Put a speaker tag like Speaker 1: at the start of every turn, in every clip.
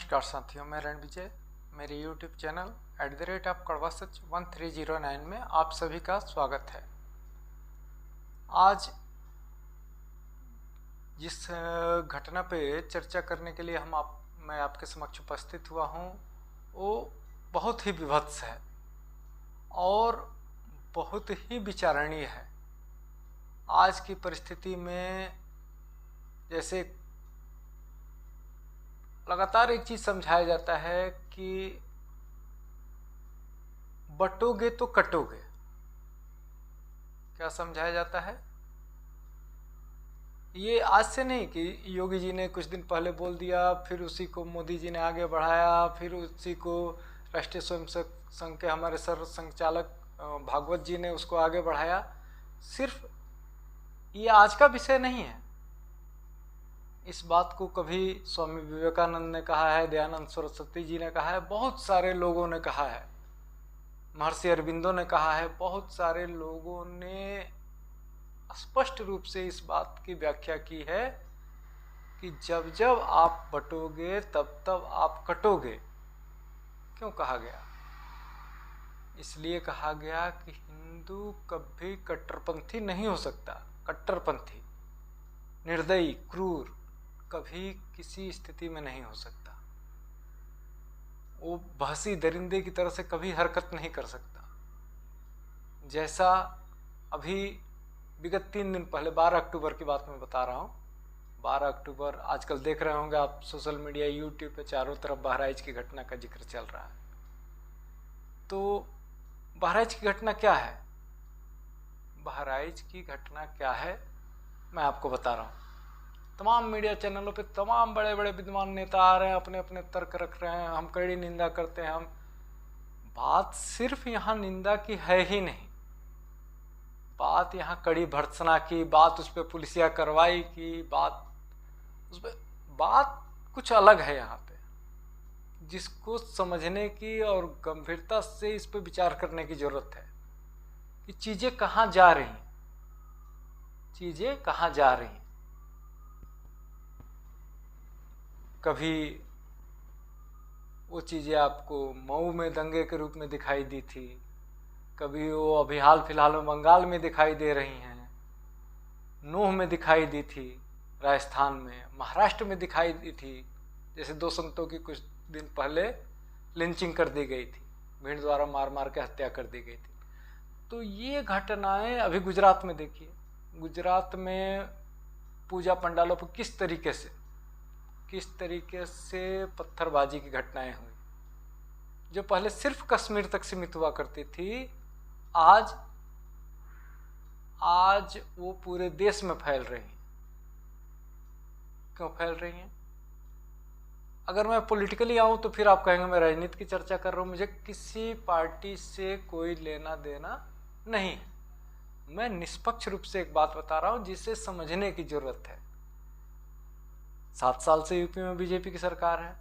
Speaker 1: नमस्कार साथियों, मैं रणविजय। मेरे YouTube चैनल @कड़वा सच 1309 में आप सभी का स्वागत है। आज जिस घटना पे चर्चा करने के लिए मैं आपके समक्ष उपस्थित हुआ हूँ वो बहुत ही विभत्स है और बहुत ही विचारणीय है। आज की परिस्थिति में जैसे लगातार एक चीज समझाया जाता है कि बटोगे तो कटोगे। क्या समझाया जाता है? ये आज से नहीं कि योगी जी ने कुछ दिन पहले बोल दिया, फिर उसी को मोदी जी ने आगे बढ़ाया, फिर उसी को राष्ट्रीय स्वयंसेवक संघ के हमारे सर संचालक भागवत जी ने उसको आगे बढ़ाया। सिर्फ ये आज का विषय नहीं है। इस बात को कभी स्वामी विवेकानंद ने कहा है, दयानंद सरस्वती जी ने कहा है, बहुत सारे लोगों ने कहा है, महर्षि अरविंदो ने कहा है, बहुत सारे लोगों ने स्पष्ट रूप से इस बात की व्याख्या की है कि जब जब आप बटोगे तब तब आप कटोगे। क्यों कहा गया? इसलिए कहा गया कि हिंदू कभी कट्टरपंथी नहीं हो सकता। कट्टरपंथी, निर्दयी, क्रूर कभी किसी स्थिति में नहीं हो सकता। वो बहसी दरिंदे की तरह से कभी हरकत नहीं कर सकता। जैसा अभी विगत 3 दिन पहले 12 अक्टूबर की बात मैं बता रहा हूँ। 12 अक्टूबर आजकल देख रहे होंगे आप सोशल मीडिया, यूट्यूब पे चारों तरफ बहराइच की घटना का जिक्र चल रहा है। तो बहराइच की घटना क्या है? बहराइच की घटना क्या है मैं आपको बता रहा हूँ। तमाम मीडिया चैनलों पे तमाम बड़े बड़े विद्वान नेता आ रहे हैं, अपने अपने तर्क रख रहे हैं, हम कड़ी निंदा करते हैं। हम बात सिर्फ यहाँ निंदा की है ही नहीं, बात यहाँ कड़ी भर्त्सना की, बात उस पर पुलिसिया कार्रवाई की, बात कुछ अलग है यहाँ पे, जिसको समझने की और गंभीरता से इस पे विचार करने की जरूरत है कि चीजें कहाँ जा रही हैं, चीजें कहाँ जा रही हैं। कभी वो चीजें आपको मऊ में दंगे के रूप में दिखाई दी थी, कभी वो अभी हाल फिलहाल में बंगाल में दिखाई दे रही हैं, नूह में दिखाई दी थी, राजस्थान में, महाराष्ट्र में दिखाई दी थी। जैसे 2 संतों की कुछ दिन पहले लिंचिंग कर दी गई थी, भीड़ द्वारा मार मार के हत्या कर दी गई थी। तो ये घटनाएं अभी गुजरात में देखिए, गुजरात में पूजा पंडालों पर किस तरीके से पत्थरबाजी की घटनाएं हुई, जो पहले सिर्फ कश्मीर तक सीमित हुआ करती थी, आज वो पूरे देश में फैल रही हैं। क्यों फैल रही हैं? अगर मैं पॉलिटिकली आऊं तो फिर आप कहेंगे मैं राजनीति की चर्चा कर रहा हूं। मुझे किसी पार्टी से कोई लेना देना नहीं है। मैं निष्पक्ष रूप से एक बात बता रहा हूं जिसे समझने की जरूरत है। 7 साल से यूपी में बीजेपी की सरकार है,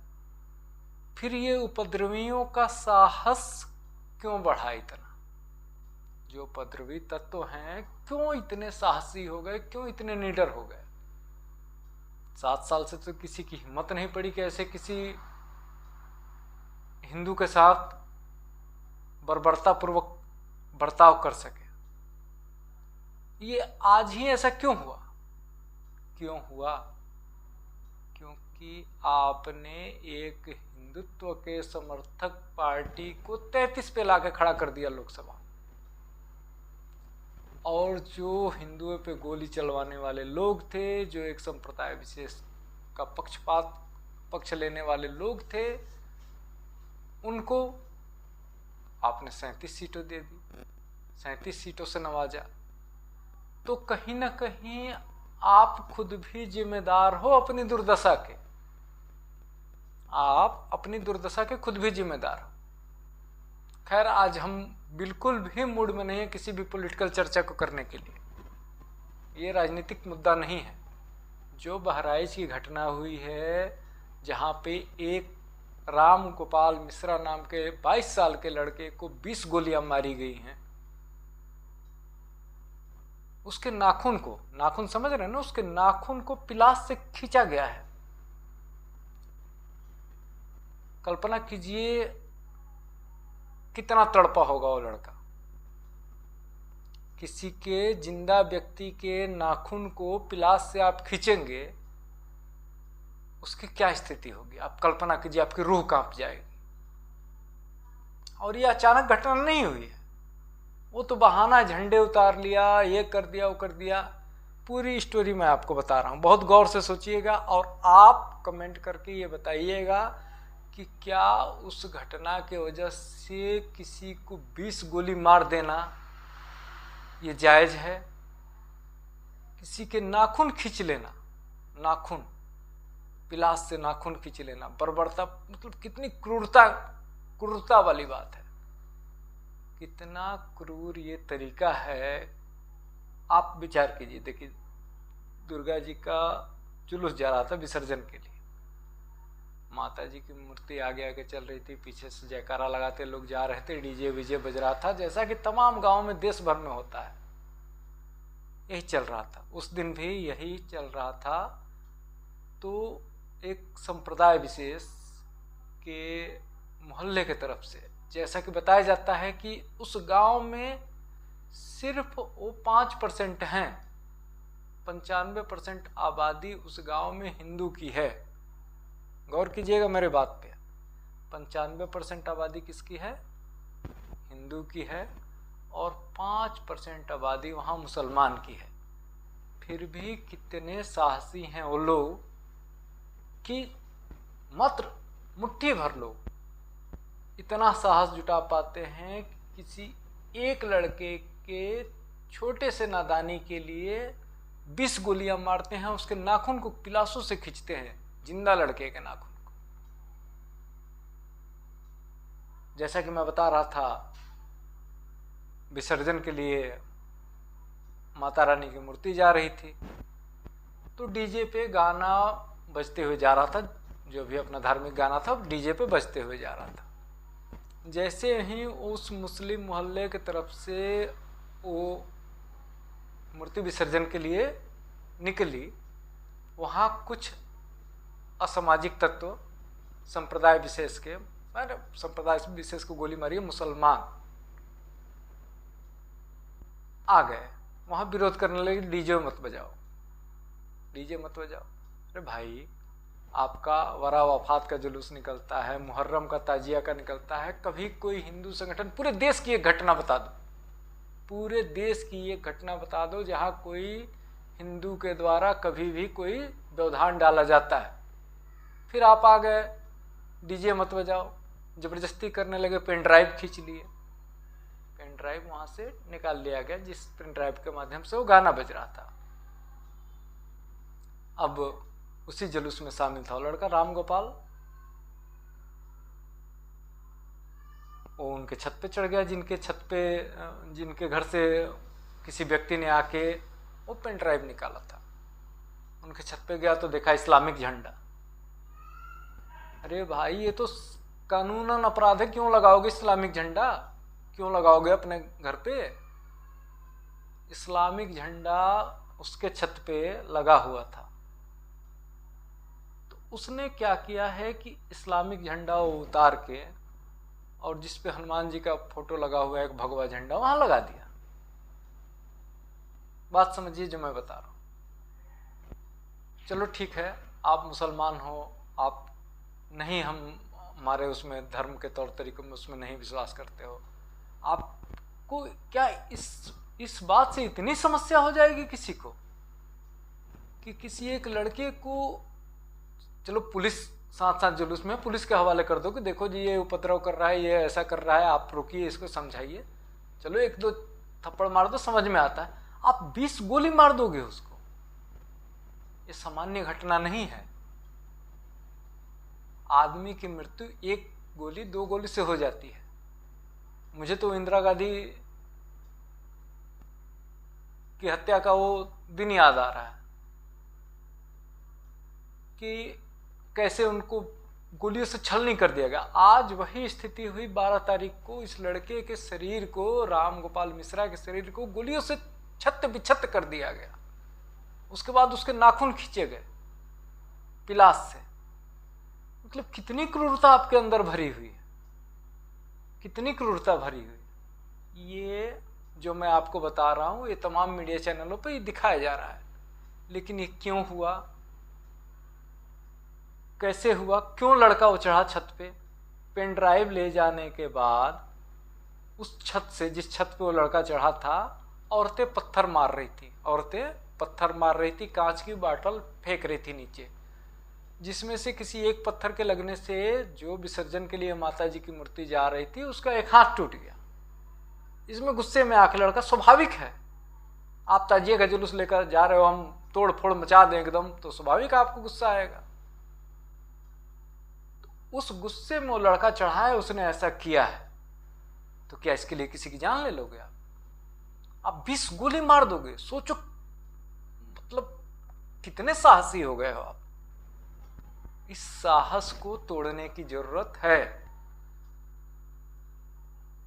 Speaker 1: फिर ये उपद्रवियों का साहस क्यों बढ़ा इतना? जो उपद्रवी तत्व हैं क्यों इतने साहसी हो गए, क्यों इतने निडर हो गए? 7 साल से तो किसी की हिम्मत नहीं पड़ी कि ऐसे किसी हिंदू के साथ बर्बरतापूर्वक बर्ताव कर सके। ये आज ही ऐसा क्यों हुआ? क्योंकि आपने एक हिंदुत्व के समर्थक पार्टी को 33 पे लाके खड़ा कर दिया लोकसभा, और जो हिंदुओं पे गोली चलवाने वाले लोग थे, जो एक संप्रदाय विशेष का पक्ष लेने वाले लोग थे, उनको आपने 37 सीटों दे दी, 37 सीटों से नवाजा। तो कहीं ना कहीं आप खुद भी जिम्मेदार हो अपनी दुर्दशा के। आप अपनी दुर्दशा के खुद भी जिम्मेदार हो। खैर, आज हम बिल्कुल भी मूड में नहीं है किसी भी पॉलिटिकल चर्चा को करने के लिए। ये राजनीतिक मुद्दा नहीं है। जो बहराइच की घटना हुई है, जहाँ पे एक राम गोपाल मिश्रा नाम के 22 साल के लड़के को 20 गोलियां मारी गई हैं, उसके नाखून समझ रहे हैं ना, उसके नाखून को पिलास से खींचा गया है। कल्पना कीजिए कितना तड़पा होगा वो लड़का। किसी के जिंदा व्यक्ति के नाखून को पिलास से आप खींचेंगे, उसकी क्या स्थिति होगी आप कल्पना कीजिए, आपकी रूह कांप जाएगी। और ये अचानक घटना नहीं हुई है, वो तो बहाना, झंडे उतार लिया, ये कर दिया, वो कर दिया। पूरी स्टोरी मैं आपको बता रहा हूँ, बहुत गौर से सोचिएगा और आप कमेंट करके ये बताइएगा कि क्या उस घटना के वजह से किसी को 20 गोली मार देना ये जायज है? किसी के नाखून खींच लेना, नाखून, पिलास से नाखून खींच लेना, बर्बरता, मतलब कितनी क्रूरता वाली बात है, कितना क्रूर ये तरीका है। आप विचार कीजिए। देखिए, दुर्गा जी का जुलूस जा रहा था विसर्जन के लिए, माता जी की मूर्ति आगे आगे चल रही थी, पीछे से जयकारा लगाते लोग जा रहे थे, डीजे वीजे बज रहा था, जैसा कि तमाम गांव में देश भर में होता है। यही चल रहा था, उस दिन भी यही चल रहा था। तो एक संप्रदाय विशेष के मोहल्ले की तरफ से, जैसा कि बताया जाता है कि उस गांव में सिर्फ वो 5% हैं, 95% आबादी उस गांव में हिंदू की है। गौर कीजिएगा मेरे बात पे, 95% आबादी किसकी है? हिंदू की है, और 5% आबादी वहाँ मुसलमान की है। फिर भी कितने साहसी हैं वो लोग कि मात्र मुट्ठी भर लोग इतना साहस जुटा पाते हैं कि किसी एक लड़के के छोटे से नादानी के लिए 20 गोलियां मारते हैं, उसके नाखून को पिलासों से खींचते हैं, जिंदा लड़के के नाखून को। जैसा कि मैं बता रहा था, विसर्जन के लिए माता रानी की मूर्ति जा रही थी, तो डीजे पे गाना बजते हुए जा रहा था, जो भी अपना धार्मिक गाना था डीजे पे बजते हुए जा रहा था। जैसे ही उस मुस्लिम मोहल्ले की तरफ से वो मूर्ति विसर्जन के लिए निकली, वहाँ कुछ असामाजिक तत्व संप्रदाय विशेष के, संप्रदाय विशेष को गोली मारी, मुसलमान आ गए, वहाँ विरोध करने लगे, डीजे मत बजाओ, डीजे मत बजाओ। अरे भाई, आपका वरा वफात का जुलूस निकलता है, मुहर्रम का ताजिया का निकलता है, कभी कोई हिंदू संगठन, पूरे देश की एक घटना बता दो, पूरे देश की एक घटना बता दो जहाँ कोई हिंदू के द्वारा कभी भी कोई व्यवधान डाला जाता है। फिर आप आ गए, डीजे मत बजाओ, जबरदस्ती करने लगे, पेन ड्राइव खींच लिए, पेन ड्राइव वहाँ से निकाल लिया गया जिस पेन ड्राइव के माध्यम से वो गाना बज रहा था। अब उसी जुलूस में शामिल था लड़का राम गोपाल, वो उनके छत पे चढ़ गया, जिनके घर से किसी व्यक्ति ने आके वो पेन ड्राइव निकाला था। उनके छत पे गया तो देखा इस्लामिक झंडा। अरे भाई, ये तो कानूनन अपराध है, क्यों लगाओगे इस्लामिक झंडा, क्यों लगाओगे अपने घर पे? इस्लामिक झंडा उसके छत पे लगा हुआ था। तो उसने क्या किया है कि इस्लामिक झंडा वो उतार के, और जिस पे हनुमान जी का फोटो लगा हुआ है, एक भगवा झंडा, वहां लगा दिया। बात समझिए जो मैं बता रहा हूं। चलो ठीक है, आप मुसलमान हो, आप नहीं, हमारे उसमें धर्म के तौर तरीकों में उसमें नहीं विश्वास करते हो, आपको क्या इस बात से इतनी समस्या हो जाएगी किसी को कि किसी एक लड़के को, चलो पुलिस साथ साथ जुलूस में पुलिस के हवाले कर दो कि देखो जी ये उपद्रव कर रहा है, ये ऐसा कर रहा है, आप रोकिए, इसको समझाइए, चलो एक दो थप्पड़ मार दो, समझ में आता है। आप 20 गोली मार दोगे उसको, ये सामान्य घटना नहीं है। आदमी की मृत्यु एक गोली, 2 गोली से हो जाती है। मुझे तो इंदिरा गांधी की हत्या का वो दिन याद आ रहा है कि कैसे उनको गोलियों से छलनी कर दिया गया। आज वही स्थिति हुई 12 तारीख को, इस लड़के के शरीर को, राम गोपाल मिश्रा के शरीर को गोलियों से छत बिछत कर दिया गया। उसके बाद उसके नाखून खींचे गए पिलास से। मतलब कितनी क्रूरता आपके अंदर भरी हुई है, कितनी क्रूरता भरी हुई। ये जो मैं आपको बता रहा हूं ये तमाम मीडिया चैनलों पे दिखाया जा रहा है, लेकिन ये क्यों हुआ, कैसे हुआ, क्यों लड़का वो चढ़ा छत पे। पेन ड्राइव ले जाने के बाद उस छत से, जिस छत पे वो लड़का चढ़ा था, औरतें पत्थर मार रही थी, औरतें पत्थर मार रही थी, कांच की बाटल फेंक रही थी नीचे, जिसमें से किसी एक पत्थर के लगने से जो विसर्जन के लिए माता जी की मूर्ति जा रही थी उसका एक हाथ टूट गया। इसमें गुस्से में आके लड़का, स्वाभाविक है, आप ताजिए का जुलूस लेकर जा रहे हो, हम तोड़ फोड़ मचा दें एकदम, तो स्वाभाविक आपको गुस्सा आएगा। तो उस गुस्से में वो लड़का चढ़ा है, उसने ऐसा किया है, तो क्या इसके लिए किसी की जान ले लोगे आप 20 गोली मार दोगे। सोचो मतलब कितने साहसी हो गए हो आप। इस साहस को तोड़ने की जरूरत है।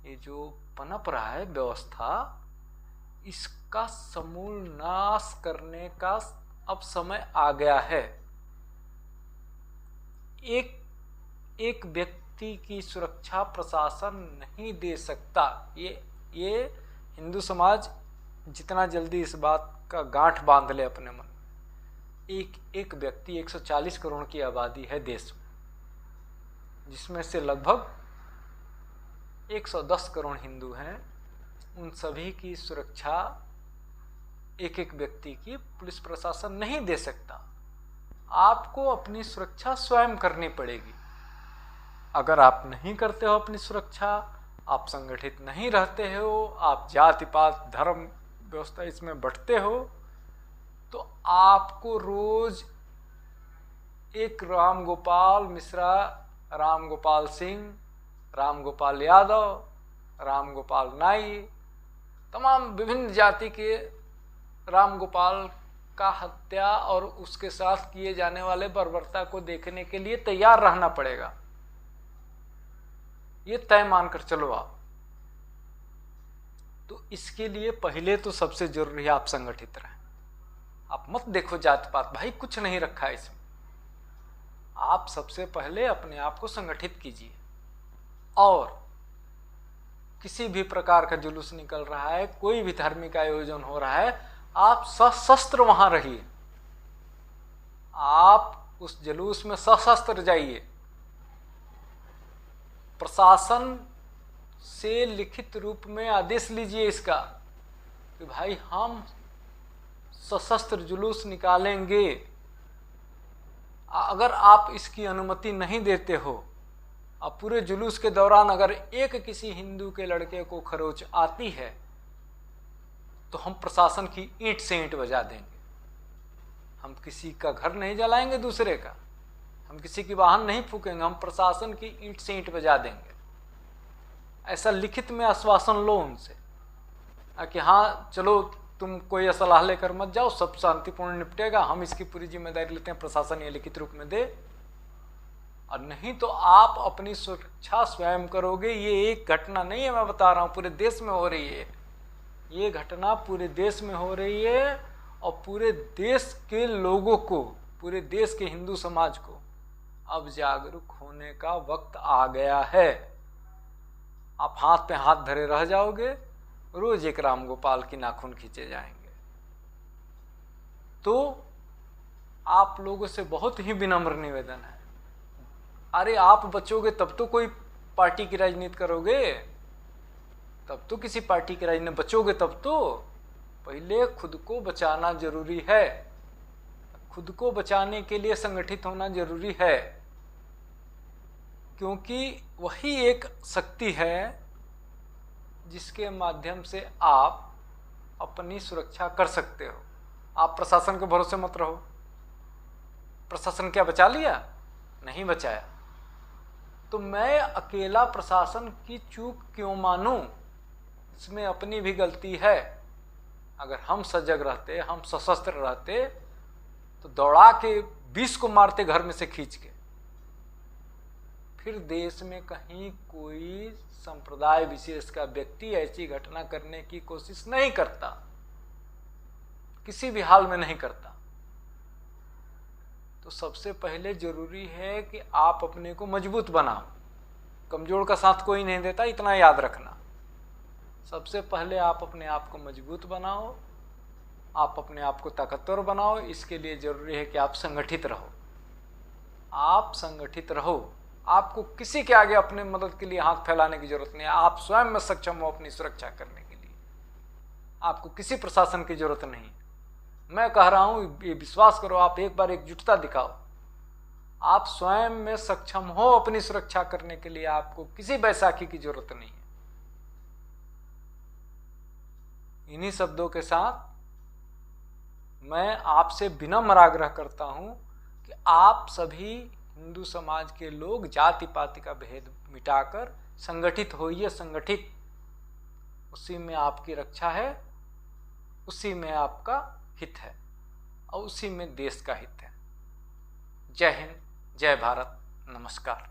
Speaker 1: ये जो पनप रहा है व्यवस्था, इसका समूल नाश करने का अब समय आ गया है। एक व्यक्ति की सुरक्षा प्रशासन नहीं दे सकता। ये हिंदू समाज जितना जल्दी इस बात का गांठ बांध ले अपने मन में। एक व्यक्ति, 140 करोड़ की आबादी है देश में, जिसमें से लगभग 110 करोड़ हिंदू हैं। उन सभी की सुरक्षा एक एक व्यक्ति की पुलिस प्रशासन नहीं दे सकता। आपको अपनी सुरक्षा स्वयं करनी पड़ेगी। अगर आप नहीं करते हो अपनी सुरक्षा, आप संगठित नहीं रहते हो, आप जाति पात धर्म व्यवस्था इसमें बंटते हो, तो आपको रोज एक राम गोपाल मिश्रा, राम गोपाल सिंह, राम गोपाल यादव, राम गोपाल नाई, तमाम विभिन्न जाति के राम गोपाल का हत्या और उसके साथ किए जाने वाले बर्बरता को देखने के लिए तैयार रहना पड़ेगा। ये तय मानकर चलो आप। तो इसके लिए पहले तो सबसे जरूरी है आप संगठित रहें। आप मत देखो जात पात, भाई कुछ नहीं रखा है इसमें। आप सबसे पहले अपने आप को संगठित कीजिए, और किसी भी प्रकार का जुलूस निकल रहा है, कोई भी धार्मिक आयोजन हो रहा है, आप सशस्त्र वहां रहिए। आप उस जुलूस में सशस्त्र जाइए। प्रशासन से लिखित रूप में आदेश लीजिए इसका कि भाई हम सशस्त्र जुलूस निकालेंगे। अगर आप इसकी अनुमति नहीं देते हो, अब पूरे जुलूस के दौरान अगर एक किसी हिंदू के लड़के को खरोच आती है, तो हम प्रशासन की ईंट से ईंट बजा देंगे। हम किसी का घर नहीं जलाएंगे दूसरे का, हम किसी की वाहन नहीं फूकेंगे, हम प्रशासन की ईंट से ईंट बजा देंगे। ऐसा लिखित में आश्वासन लो उनसे कि हाँ चलो तुम कोई सलाह लेकर मत जाओ, सब शांतिपूर्ण निपटेगा, हम इसकी पूरी जिम्मेदारी लेते हैं, प्रशासन ये लिखित रूप में दे। और नहीं तो आप अपनी सुरक्षा स्वयं करोगे। ये एक घटना नहीं है, मैं बता रहा हूँ, पूरे देश में हो रही है। ये घटना पूरे देश में हो रही है, और पूरे देश के लोगों को, पूरे देश के हिंदू समाज को अब जागरूक होने का वक्त आ गया है। आप हाथ पे हाथ धरे रह जाओगे, रोज एक राम गोपाल की नाखून खींचे जाएंगे। तो आप लोगों से बहुत ही विनम्र निवेदन है, अरे आप बचोगे तब तो कोई पार्टी की राजनीति करोगे, तब तो किसी पार्टी की राजनीति बचोगे, तब तो पहले खुद को बचाना जरूरी है। खुद को बचाने के लिए संगठित होना जरूरी है, क्योंकि वही एक शक्ति है जिसके माध्यम से आप अपनी सुरक्षा कर सकते हो। आप प्रशासन के भरोसे मत रहो। प्रशासन क्या बचा लिया? नहीं बचाया। तो मैं अकेला प्रशासन की चूक क्यों मानूं? इसमें अपनी भी गलती है। अगर हम सजग रहते, हम सशस्त्र रहते, तो दौड़ा के 20 को मारते घर में से खींच के। फिर देश में कहीं कोई संप्रदाय विशेष का व्यक्ति ऐसी घटना करने की कोशिश नहीं करता, किसी भी हाल में नहीं करता। तो तो सबसे पहले जरूरी है कि आप अपने को मजबूत बनाओ। कमजोर का साथ कोई नहीं देता, इतना याद रखना। सबसे पहले आप अपने आप को मजबूत बनाओ, आप अपने आप को ताकतवर बनाओ। इसके लिए जरूरी है कि आप संगठित रहो। आप संगठित रहो, आपको किसी के आगे अपने मदद के लिए हाथ फैलाने की जरूरत नहीं है। आप स्वयं में सक्षम हो अपनी सुरक्षा करने के लिए, आपको किसी प्रशासन की जरूरत नहीं। मैं कह रहा हूं, ये विश्वास करो, आप एक बार एकजुटता दिखाओ। आप स्वयं में सक्षम हो अपनी सुरक्षा करने के लिए, आपको किसी बैसाखी की जरूरत नहीं है। इन्हीं शब्दों के साथ मैं आपसे विनम्र आग्रह करता हूं कि आप सभी हिंदू समाज के लोग जाति पाति का भेद मिटाकर संगठित होइए। संगठित, उसी में आपकी रक्षा है, उसी में आपका हित है और उसी में देश का हित है। जय हिंद, जय भारत, नमस्कार।